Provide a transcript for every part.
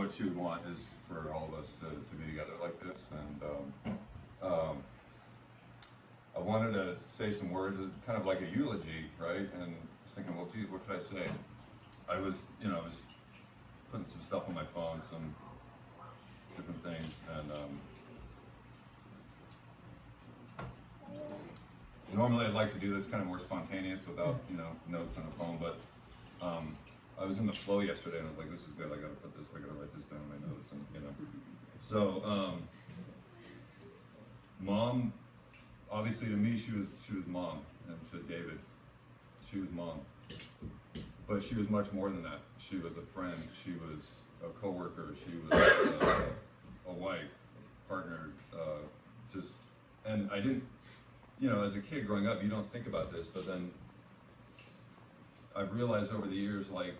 what she would want is for all of us to be together like this. And I wanted to say some words, kind of like a eulogy, right? And I was thinking, well, geez, what could I say? I was putting some stuff on my phone, some different things, and normally I'd like to do this kind of more spontaneous without, notes on the phone, but I was in the flow yesterday and I was like, this is good, I gotta write this down in my notes, and So, Mom, obviously to me, she was mom, and to David, she was mom. But she was much more than that. She was a friend, she was a coworker, she was a wife, partner, and I didn't, as a kid growing up, you don't think about this, but then I've realized over the years, like,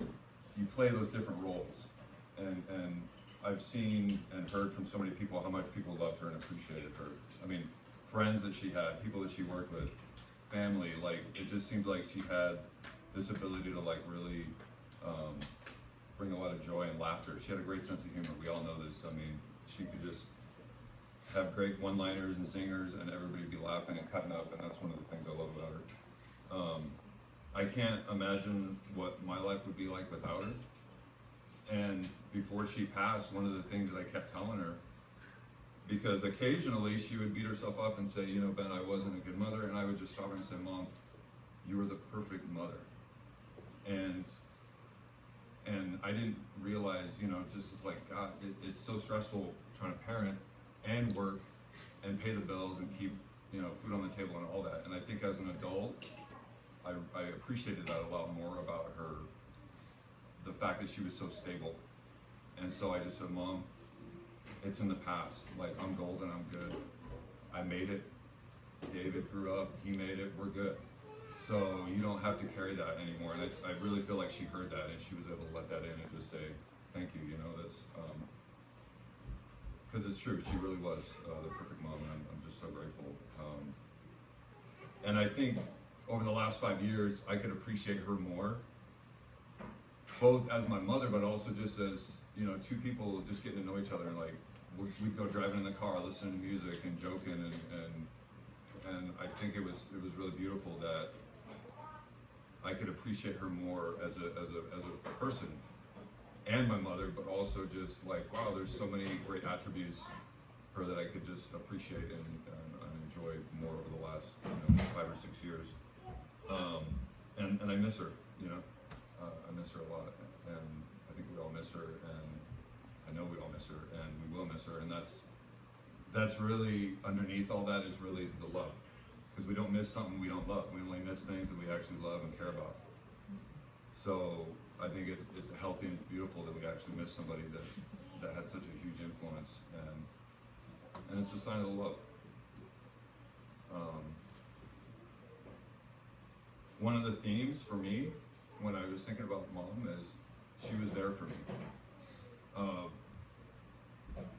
you play those different roles, and I've seen and heard from so many people how much people loved her and appreciated her. I mean, friends that she had, people that she worked with, family, like, it just seemed like she had this ability to, like, really bring a lot of joy and laughter. She had a great sense of humor, we all know this. I mean, she could just have great one-liners and singers, and everybody be laughing and cutting up, and that's one of the things I love about her. I can't imagine what my life would be like without her. And before she passed, one of the things that I kept telling her, because occasionally she would beat herself up and say, Ben, I wasn't a good mother, and I would just stop her and say, Mom, you were the perfect mother. And I didn't realize, just as like, God, it's so stressful trying to parent and work and pay the bills and keep, food on the table and all that. And I think as an adult, I appreciated that a lot more about her, the fact that she was so stable. And so I just said, Mom, it's in the past. Like, I'm golden, I'm good. I made it. David grew up, he made it, we're good. So you don't have to carry that anymore. And I really feel like she heard that and she was able to let that in and just say, thank you, that's, because it's true, she really was the perfect mom, and I'm just so grateful. And I think over the last 5 years, I could appreciate her more, both as my mother, but also just as, two people just getting to know each other, and like, we'd go driving in the car, listening to music and joking, and I think it was really beautiful that I could appreciate her more as a person and my mother, but also just like, wow, there's so many great attributes her that I could just appreciate and enjoy more over the last 5 or 6 years. And I miss her, I miss her a lot, and I think we all miss her, and I know we all miss her, and we will miss her, and that's really, underneath all that is really the love, because we don't miss something we don't love. We only miss things that we actually love and care about. So I think it's healthy and it's beautiful that we actually miss somebody that had such a huge influence, and it's a sign of the love. One of the themes for me when I was thinking about Mom is she was there for me.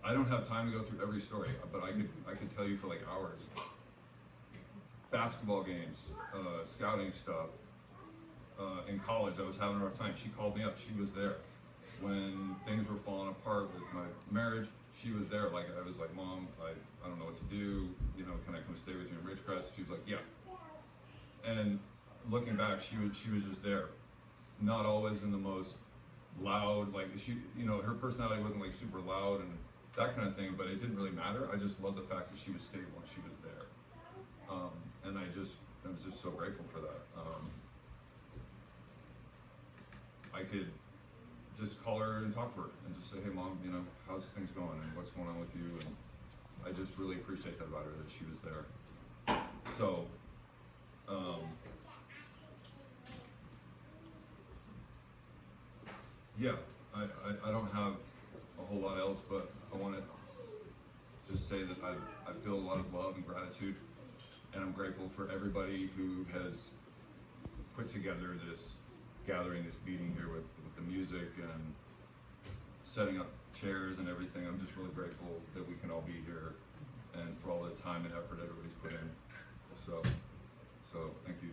I don't have time to go through every story, but I could tell you for like hours. Basketball games, scouting stuff. In college, I was having a rough time. She called me up. She was there. When things were falling apart with my marriage, she was there. Like, I was like, Mom, I don't know what to do. Can I come stay with you in Ridgecrest? She was like, yeah. And looking back, she was just there. Not always in the most loud, like her personality wasn't like super loud and that kind of thing, but it didn't really matter. I just loved the fact that she was stable and she was there. And I was just so grateful for that. I could just call her and talk to her and just say, hey Mom, how's things going and what's going on with you? And I just really appreciate that about her, that she was there. So, yeah, I don't have a whole lot else, but I want to just say that I feel a lot of love and gratitude, and I'm grateful for everybody who has put together this gathering, this meeting here with the music and setting up chairs and everything. I'm just really grateful that we can all be here and for all the time and effort everybody's put in. So thank you.